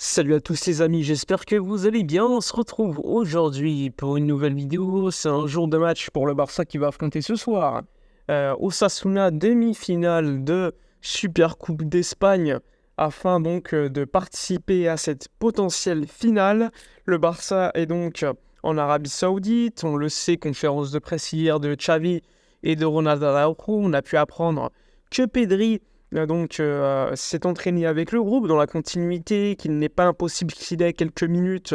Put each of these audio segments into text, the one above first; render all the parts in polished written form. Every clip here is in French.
Salut à tous les amis, j'espère que vous allez bien. On se retrouve aujourd'hui pour une nouvelle vidéo. C'est un jour de match pour le Barça qui va affronter ce soir Osasuna, demi-finale de Super Coupe d'Espagne, afin donc de participer à cette potentielle finale. Le Barça est donc en Arabie Saoudite. On le sait, conférence de presse hier de Xavi et de Ronald Araujo. On a pu apprendre que Pedri s'est entraîné avec le groupe dans la continuité, qu'il n'est pas impossible qu'il ait quelques minutes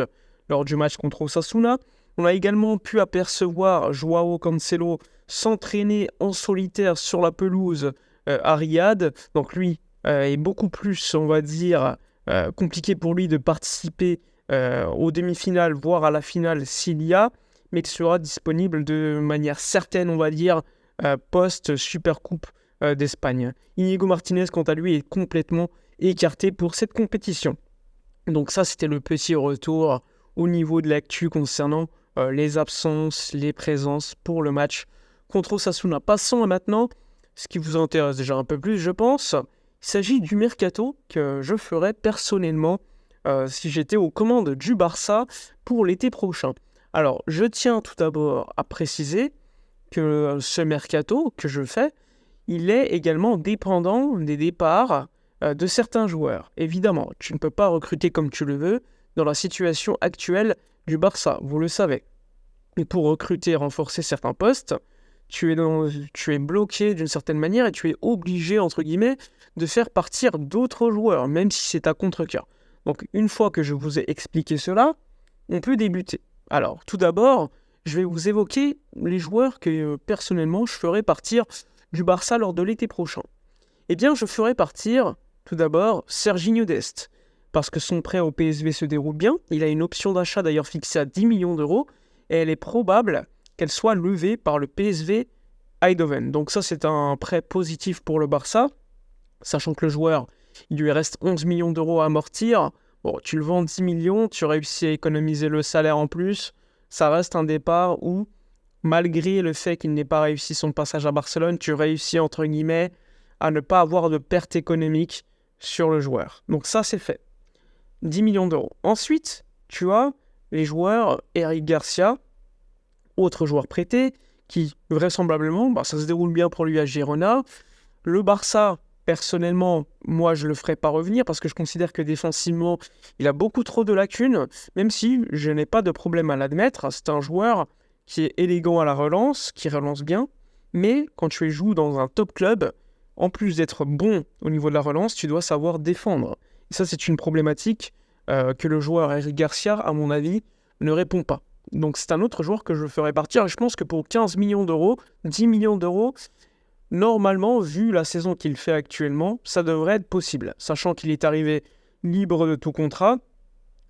lors du match contre Osasuna. On a également pu apercevoir Joao Cancelo s'entraîner en solitaire sur la pelouse à Riyad. Donc lui est beaucoup plus, on va dire, compliqué pour lui de participer aux demi-finales, voire à la finale s'il y a, mais qui sera disponible de manière certaine, on va dire, post-Super Coupe d'Espagne. Inigo Martinez, quant à lui, est complètement écarté pour cette compétition. Donc ça, c'était le petit retour au niveau de l'actu concernant les absences, les présences pour le match contre Osasuna. Passons à maintenant ce qui vous intéresse déjà un peu plus, je pense. Il s'agit du mercato que je ferais personnellement si j'étais aux commandes du Barça pour l'été prochain. Alors, je tiens tout d'abord à préciser que ce mercato que je fais, il est également dépendant des départs de certains joueurs. Évidemment, tu ne peux pas recruter comme tu le veux dans la situation actuelle du Barça, vous le savez. Et pour recruter et renforcer certains postes, tu es bloqué d'une certaine manière et tu es obligé, entre guillemets, de faire partir d'autres joueurs, même si c'est à contre-cœur. Donc, une fois que je vous ai expliqué cela, on peut débuter. Alors, tout d'abord, je vais vous évoquer les joueurs que, personnellement, je ferai partir du Barça lors de l'été prochain. Eh bien, je ferai partir, tout d'abord, Sergiño Dest, parce que son prêt au PSV se déroule bien. Il a une option d'achat d'ailleurs fixée à 10 millions d'euros, et elle est probable qu'elle soit levée par le PSV Eindhoven. Donc ça, c'est un prêt positif pour le Barça, sachant que le joueur, il lui reste 11 millions d'euros à amortir. Bon, tu le vends 10 millions, tu réussis à économiser le salaire en plus. Ça reste un départ où, malgré le fait qu'il n'ait pas réussi son passage à Barcelone, tu réussis, entre guillemets, à ne pas avoir de perte économique sur le joueur. Donc ça, c'est fait. 10 millions d'euros. Ensuite, tu as les joueurs Eric Garcia, autre joueur prêté, qui, vraisemblablement, ça se déroule bien pour lui à Girona. Le Barça, personnellement, moi, je ne le ferai pas revenir parce que je considère que défensivement, il a beaucoup trop de lacunes, même si je n'ai pas de problème à l'admettre. C'est un joueur qui est élégant à la relance, qui relance bien, mais quand tu joues dans un top club, en plus d'être bon au niveau de la relance, tu dois savoir défendre. Et ça, c'est une problématique que le joueur Eric Garcia, à mon avis, ne répond pas. Donc c'est un autre joueur que je ferai partir, et je pense que pour 15 millions d'euros, 10 millions d'euros, normalement, vu la saison qu'il fait actuellement, ça devrait être possible. Sachant qu'il est arrivé libre de tout contrat,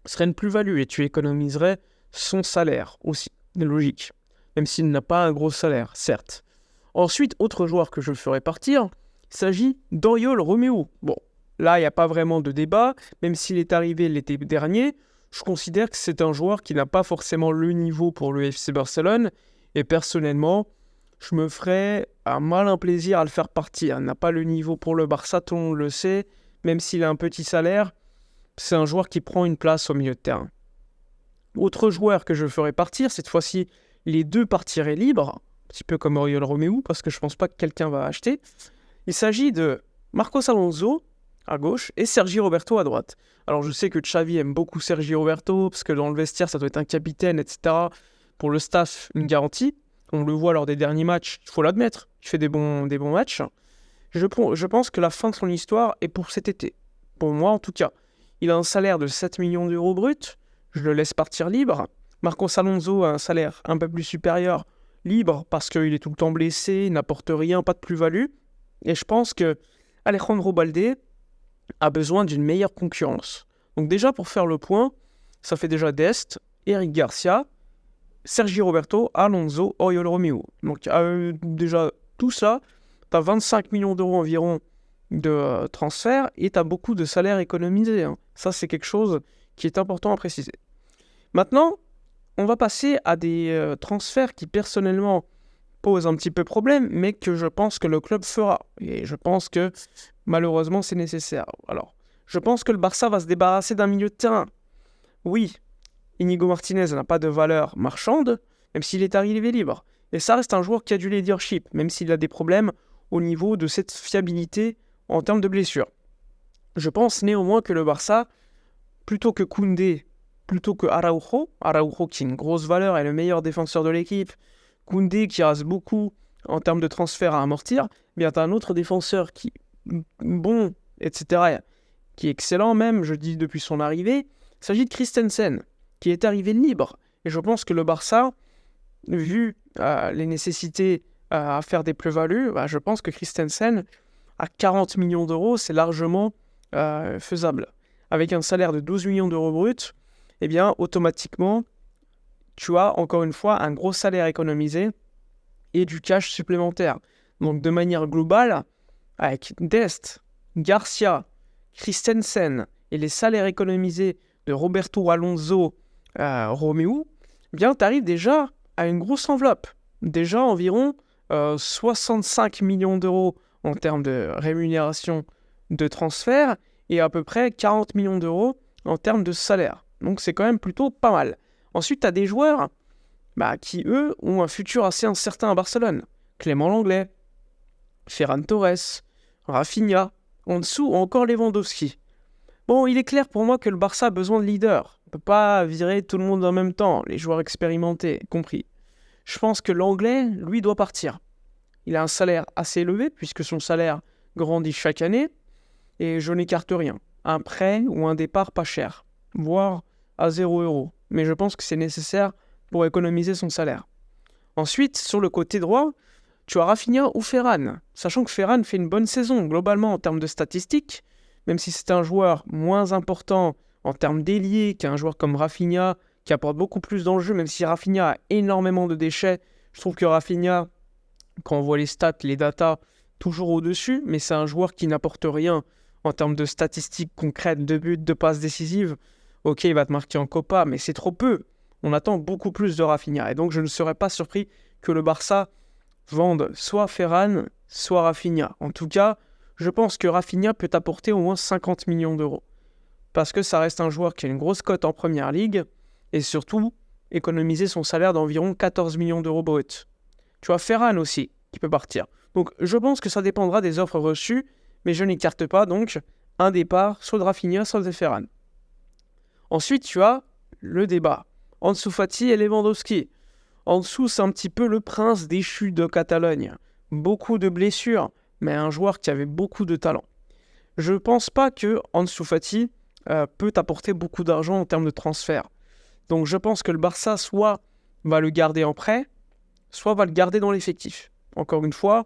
ce serait une plus-value, et tu économiserais son salaire aussi. Logique, même s'il n'a pas un gros salaire, certes. Ensuite, autre joueur que je ferai partir, il s'agit d'Oriol Romeu. Bon, là, il n'y a pas vraiment de débat, même s'il est arrivé l'été dernier, je considère que c'est un joueur qui n'a pas forcément le niveau pour le FC Barcelone, et personnellement, je me ferais un malin plaisir à le faire partir. Il n'a pas le niveau pour le Barça, tout le monde le sait, même s'il a un petit salaire, c'est un joueur qui prend une place au milieu de terrain. Autre joueur que je ferai partir, cette fois-ci, les deux partiraient libres, un petit peu comme Oriol Romeu, parce que je ne pense pas que quelqu'un va acheter. Il s'agit de Marcos Alonso à gauche et Sergi Roberto à droite. Alors je sais que Xavi aime beaucoup Sergi Roberto, parce que dans le vestiaire, ça doit être un capitaine, etc. Pour le staff, une garantie. On le voit lors des derniers matchs, il faut l'admettre, il fait des bons matchs. Je pense que la fin de son histoire est pour cet été. Pour moi, en tout cas. Il a un salaire de 7 millions d'euros brut. Je le laisse partir libre. Marcos Alonso a un salaire un peu plus supérieur, libre, parce qu'il est tout le temps blessé, il n'apporte rien, pas de plus-value. Et je pense que Alejandro Balde a besoin d'une meilleure concurrence. Donc déjà, pour faire le point, ça fait déjà Dest, Eric Garcia, Sergi Roberto, Alonso, Oriol Romeu. Donc déjà, tout ça, tu as 25 millions d'euros environ de transfert et tu as beaucoup de salaires économisés. Ça, c'est quelque chose qui est important à préciser. Maintenant, on va passer à des transferts qui personnellement posent un petit peu problème, mais que je pense que le club fera. Et je pense que malheureusement, c'est nécessaire. Alors, Je pense que le Barça va se débarrasser d'un milieu de terrain. Oui, Inigo Martinez n'a pas de valeur marchande, même s'il est arrivé libre. Et ça reste un joueur qui a du leadership, même s'il a des problèmes au niveau de cette fiabilité en termes de blessures. Je pense néanmoins que le Barça, plutôt que Koundé, plutôt que Araujo qui a une grosse valeur et le meilleur défenseur de l'équipe, Koundé qui reste beaucoup en termes de transfert à amortir, bien t'as un autre défenseur qui bon, etc., qui est excellent même, je dis depuis son arrivée. Il s'agit de Christensen, qui est arrivé libre. Et je pense que le Barça, vu les nécessités à faire des plus-values, je pense que Christensen, à 40 millions d'euros, c'est largement faisable. Avec un salaire de 12 millions d'euros bruts, eh bien, automatiquement, tu as encore une fois un gros salaire économisé et du cash supplémentaire. Donc, de manière globale, avec Dest, Garcia, Christensen et les salaires économisés de Roberto Alonso, Romeu, eh bien, tu arrives déjà à une grosse enveloppe. Déjà environ 65 millions d'euros en termes de rémunération de transfert et à peu près 40 millions d'euros en termes de salaire. Donc, c'est quand même plutôt pas mal. Ensuite, tu as des joueurs qui, eux, ont un futur assez incertain à Barcelone. Clément Lenglet, Ferran Torres, Rafinha, en dessous, encore Lewandowski. Bon, il est clair pour moi que le Barça a besoin de leaders. On ne peut pas virer tout le monde en même temps, les joueurs expérimentés compris. Je pense que l'Anglais, lui, doit partir. Il a un salaire assez élevé, puisque son salaire grandit chaque année, et je n'écarte rien. Un prêt ou un départ pas cher, voire à 0 €. Mais je pense que c'est nécessaire pour économiser son salaire. Ensuite, sur le côté droit, tu as Rafinha ou Ferran, sachant que Ferran fait une bonne saison globalement en termes de statistiques, même si c'est un joueur moins important en termes d'ailier qu'un joueur comme Rafinha, qui apporte beaucoup plus dans le jeu, même si Rafinha a énormément de déchets. Je trouve que Rafinha, quand on voit les stats, les datas, toujours au-dessus, mais c'est un joueur qui n'apporte rien en termes de statistiques concrètes, de buts, de passes décisives. Ok, il va te marquer en Copa, mais c'est trop peu. On attend beaucoup plus de Rafinha. Et donc, je ne serais pas surpris que le Barça vende soit Ferran, soit Rafinha. En tout cas, je pense que Rafinha peut apporter au moins 50 millions d'euros. Parce que ça reste un joueur qui a une grosse cote en première ligue et surtout économiser son salaire d'environ 14 millions d'euros bruts. Tu as Ferran aussi qui peut partir. Donc je pense que ça dépendra des offres reçues, mais je n'écarte pas donc un départ soit de Rafinha, soit de Ferran. Ensuite, tu as le débat. Ansu Fati et Lewandowski. En dessous, c'est un petit peu le prince déchu de Catalogne. Beaucoup de blessures, mais un joueur qui avait beaucoup de talent. Je ne pense pas que Ansu Fati peut apporter beaucoup d'argent en termes de transfert. Donc je pense que le Barça soit va le garder en prêt, soit va le garder dans l'effectif. Encore une fois,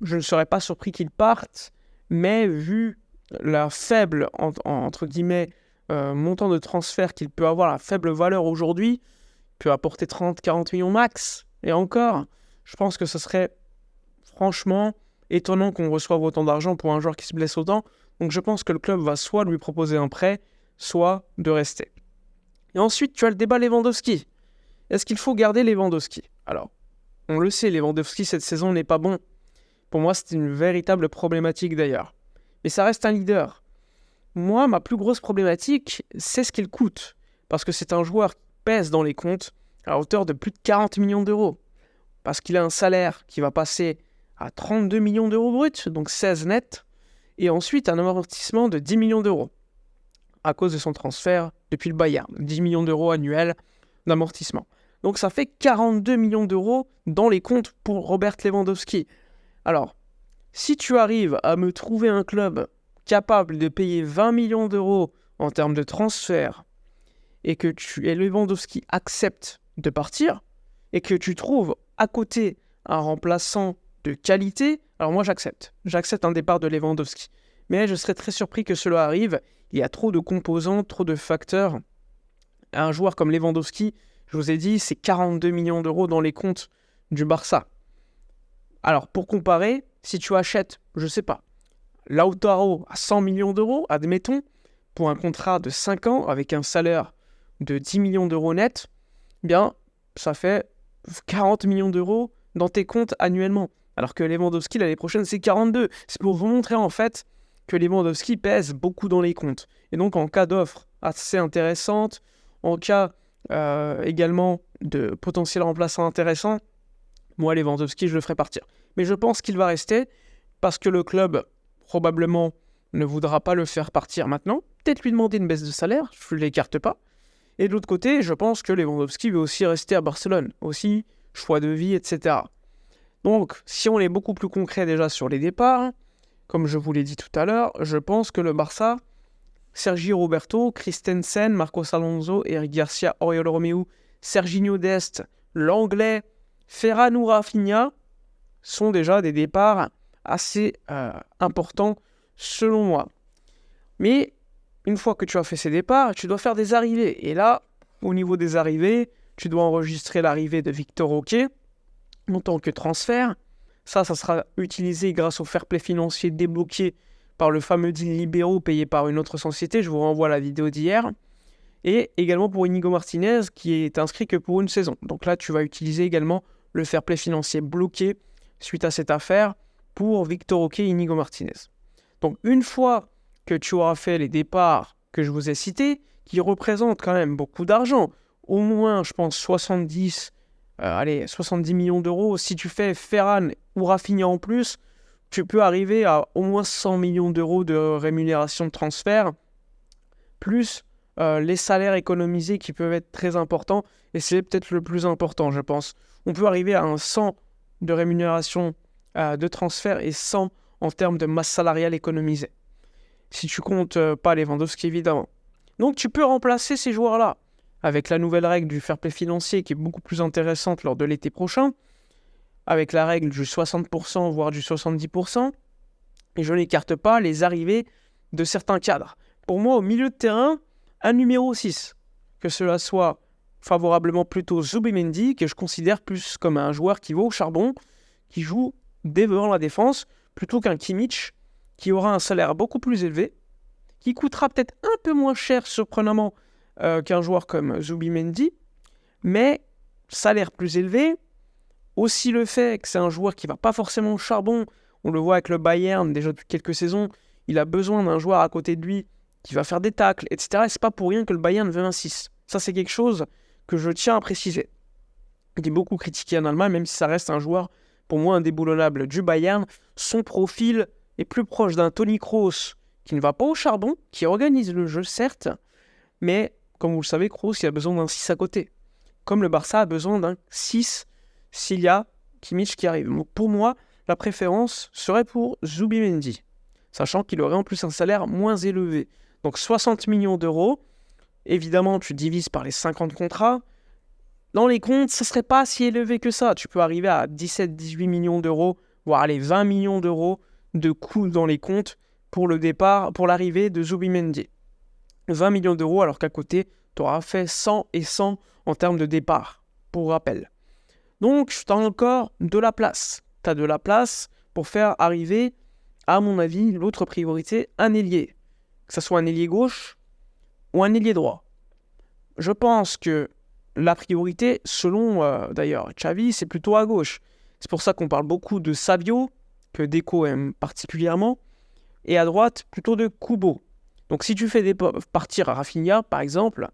je ne serais pas surpris qu'il parte, mais vu la faible, entre guillemets, montant de transfert qu'il peut avoir, la faible valeur aujourd'hui, il peut apporter 30-40 millions max. Et encore, je pense que ce serait franchement étonnant qu'on reçoive autant d'argent pour un joueur qui se blesse autant. Donc je pense que le club va soit lui proposer un prêt, soit de rester. Et ensuite, tu as le débat Lewandowski. Est-ce qu'il faut garder Lewandowski ? Alors, on le sait, Lewandowski cette saison n'est pas bon. Pour moi, c'est une véritable problématique d'ailleurs. Mais ça reste un leader. Moi, ma plus grosse problématique, c'est ce qu'il coûte. Parce que c'est un joueur qui pèse dans les comptes à hauteur de plus de 40 millions d'euros. Parce qu'il a un salaire qui va passer à 32 millions d'euros bruts, donc 16 net, et ensuite un amortissement de 10 millions d'euros à cause de son transfert depuis le Bayern. 10 millions d'euros annuels d'amortissement. Donc ça fait 42 millions d'euros dans les comptes pour Robert Lewandowski. Alors, si tu arrives à me trouver un club capable de payer 20 millions d'euros en termes de transfert et que Lewandowski accepte de partir et que tu trouves à côté un remplaçant de qualité, alors moi j'accepte. J'accepte un départ de Lewandowski. Mais je serais très surpris que cela arrive. Il y a trop de composants, trop de facteurs. Un joueur comme Lewandowski, je vous ai dit, c'est 42 millions d'euros dans les comptes du Barça. Alors, pour comparer, si tu achètes, je sais pas, Lautaro à 100 millions d'euros, admettons, pour un contrat de 5 ans avec un salaire de 10 millions d'euros net, bien, ça fait 40 millions d'euros dans tes comptes annuellement. Alors que Lewandowski, l'année prochaine, c'est 42. C'est pour vous montrer, en fait, que Lewandowski pèse beaucoup dans les comptes. Et donc en cas d'offre assez intéressante, en cas également de potentiel remplaçant intéressant, moi Lewandowski je le ferai partir. Mais je pense qu'il va rester parce que le club probablement ne voudra pas le faire partir maintenant. Peut-être lui demander une baisse de salaire, je ne l'écarte pas. Et de l'autre côté, je pense que Lewandowski veut aussi rester à Barcelone. Aussi, choix de vie, etc. Donc, si on est beaucoup plus concret déjà sur les départs, comme je vous l'ai dit tout à l'heure, je pense que le Barça, Sergi Roberto, Christensen, Marcos Alonso, Eric Garcia, Oriol Romeu, Serginho Dest, l'anglais, Ferran ou Rafinha, sont déjà des départs assez importants selon moi. Mais une fois que tu as fait ces départs, tu dois faire des arrivées. Et là, au niveau des arrivées, tu dois enregistrer l'arrivée de Victor Roque en tant que transfert. Ça sera utilisé grâce au fair play financier débloqué par le fameux deal libéraux payé par une autre société. Je vous renvoie à la vidéo d'hier. Et également pour Inigo Martinez qui est inscrit que pour une saison. Donc là, tu vas utiliser également le fair play financier bloqué suite à cette affaire pour Victor Roque et Inigo Martinez. Donc une fois que tu auras fait les départs que je vous ai cités, qui représentent quand même beaucoup d'argent, au moins je pense 70 millions d'euros, si tu fais Ferran ou Rafinha en plus, tu peux arriver à au moins 100 millions d'euros de rémunération de transfert, plus les salaires économisés qui peuvent être très importants, et c'est peut-être le plus important je pense. On peut arriver à un 100 de rémunération de transfert et 100 en termes de masse salariale économisée. Si tu comptes pas Lewandowski évidemment. Donc tu peux remplacer ces joueurs-là avec la nouvelle règle du fair play financier qui est beaucoup plus intéressante lors de l'été prochain, avec la règle du 60% voire du 70%, et je n'écarte pas les arrivées de certains cadres. Pour moi, au milieu de terrain, un numéro 6, que cela soit favorablement plutôt Zubimendi, que je considère plus comme un joueur qui va au charbon, qui joue devant la défense, plutôt qu'un Kimmich, qui aura un salaire beaucoup plus élevé, qui coûtera peut-être un peu moins cher, surprenamment, qu'un joueur comme Zubimendi, mais salaire plus élevé, aussi le fait que c'est un joueur qui ne va pas forcément au charbon, on le voit avec le Bayern, déjà depuis quelques saisons, il a besoin d'un joueur à côté de lui qui va faire des tacles, etc. Et c'est pas pour rien que le Bayern veut un 6. Ça, c'est quelque chose que je tiens à préciser. Il est beaucoup critiqué en Allemagne, même si ça reste un joueur, pour moi, indéboulonnable du Bayern. Son profil est plus proche d'un Toni Kroos qui ne va pas au charbon, qui organise le jeu, certes, mais comme vous le savez, Kroos, il a besoin d'un 6 à côté. Comme le Barça a besoin d'un 6 s'il y a Kimmich qui arrive. Donc pour moi, la préférence serait pour Zubimendi, sachant qu'il aurait en plus un salaire moins élevé. Donc 60 millions d'euros, évidemment tu divises par les 50 contrats. Dans les comptes, ça ne serait pas si élevé que ça. Tu peux arriver à 17-18 millions d'euros, voire 20 millions d'euros de coûts dans les comptes pour le départ, pour l'arrivée de Zubimendi. 20 millions d'euros alors qu'à côté, tu auras fait 100 et 100 en termes de départ, pour rappel. Donc, tu as encore de la place. Tu as de la place pour faire arriver, à mon avis, l'autre priorité, un ailier. Que ce soit un ailier gauche ou un ailier droit. Je pense que la priorité, selon d'ailleurs Xavi, c'est plutôt à gauche. C'est pour ça qu'on parle beaucoup de Savio, que Deco aime particulièrement, et à droite, plutôt de Kubo. Donc si tu fais partir Rafinha, par exemple,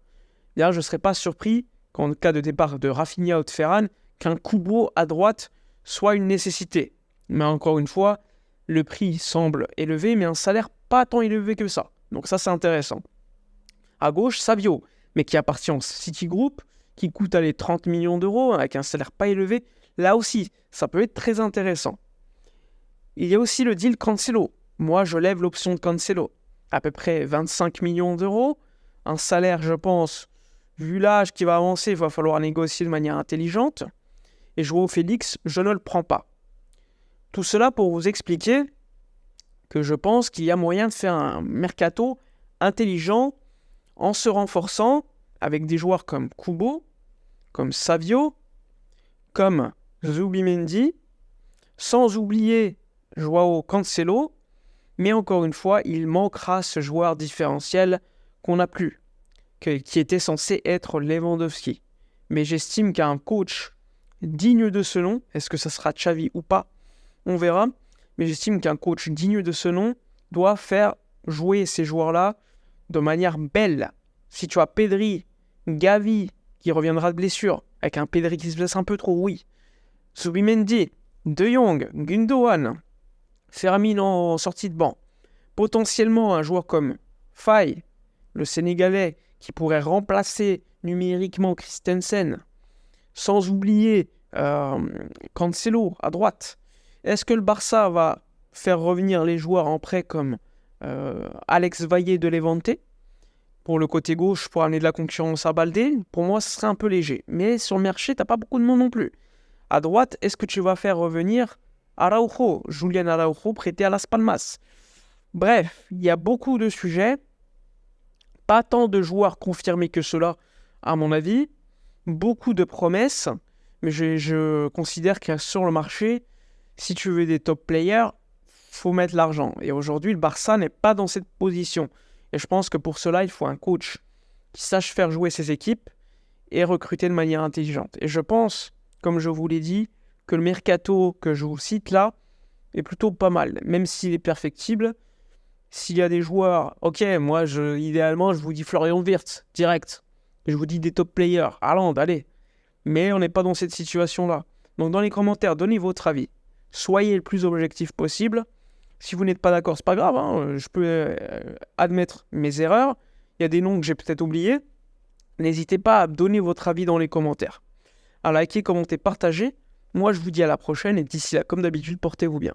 là, je ne serais pas surpris qu'en cas de départ de Rafinha ou de Ferran, qu'un Kubo à droite soit une nécessité. Mais encore une fois, le prix semble élevé, mais un salaire pas tant élevé que ça. Donc ça, c'est intéressant. À gauche, Savio, mais qui appartient au City Group, qui coûte 30 millions d'euros, avec un salaire pas élevé. Là aussi, ça peut être très intéressant. Il y a aussi le deal Cancelo. Moi, je lève l'option de Cancelo. À peu près 25 millions d'euros. Un salaire, je pense, vu l'âge qui va avancer, il va falloir négocier de manière intelligente. Et Joao Félix, je ne le prends pas. Tout cela pour vous expliquer que je pense qu'il y a moyen de faire un mercato intelligent en se renforçant avec des joueurs comme Kubo, comme Savio, comme Zubimendi, sans oublier Joao Cancelo, mais encore une fois, il manquera ce joueur différentiel qu'on n'a plus, qui était censé être Lewandowski. Mais j'estime qu'un coach digne de ce nom, est-ce que ça sera Xavi ou pas, on verra, mais j'estime qu'un coach digne de ce nom dois faire jouer ces joueurs-là de manière belle. Si tu as Pedri, Gavi qui reviendra de blessure, avec un Pedri qui se blesse un peu trop, oui. Zubimendi, De Jong, Gundogan, Fermin en sortie de banc. Potentiellement un joueur comme Faye, le Sénégalais, qui pourrait remplacer numériquement Christensen. Sans oublier Cancelo à droite. Est-ce que le Barça va faire revenir les joueurs en prêt comme Alex Valle de Levante pour le côté gauche pour amener de la concurrence à Baldé? Pour moi, ce serait un peu léger. Mais sur le marché, t'as pas beaucoup de monde non plus. À droite, est-ce que tu vas faire revenir Araujo, Julian Araujo, prêté à Las Palmas? Bref, il y a beaucoup de sujets. Pas tant de joueurs confirmés que cela, à mon avis. Beaucoup de promesses. Mais je considère que sur le marché, si tu veux des top players, faut mettre l'argent. Et aujourd'hui, le Barça n'est pas dans cette position. Et je pense que pour cela, il faut un coach qui sache faire jouer ses équipes et recruter de manière intelligente. Et je pense, comme je vous l'ai dit, que le mercato que je vous cite là est plutôt pas mal. Même s'il est perfectible, s'il y a des joueurs... Ok, moi, idéalement, je vous dis Florian Wirtz, direct. Je vous dis des top players. Haaland, allez. Mais on n'est pas dans cette situation-là. Donc dans les commentaires, donnez votre avis. Soyez le plus objectif possible. Si vous n'êtes pas d'accord, c'est pas grave. Je peux admettre mes erreurs. Il y a des noms que j'ai peut-être oubliés. N'hésitez pas à donner votre avis dans les commentaires. À liker, commenter, partager. Moi, je vous dis à la prochaine. Et d'ici là, comme d'habitude, portez-vous bien.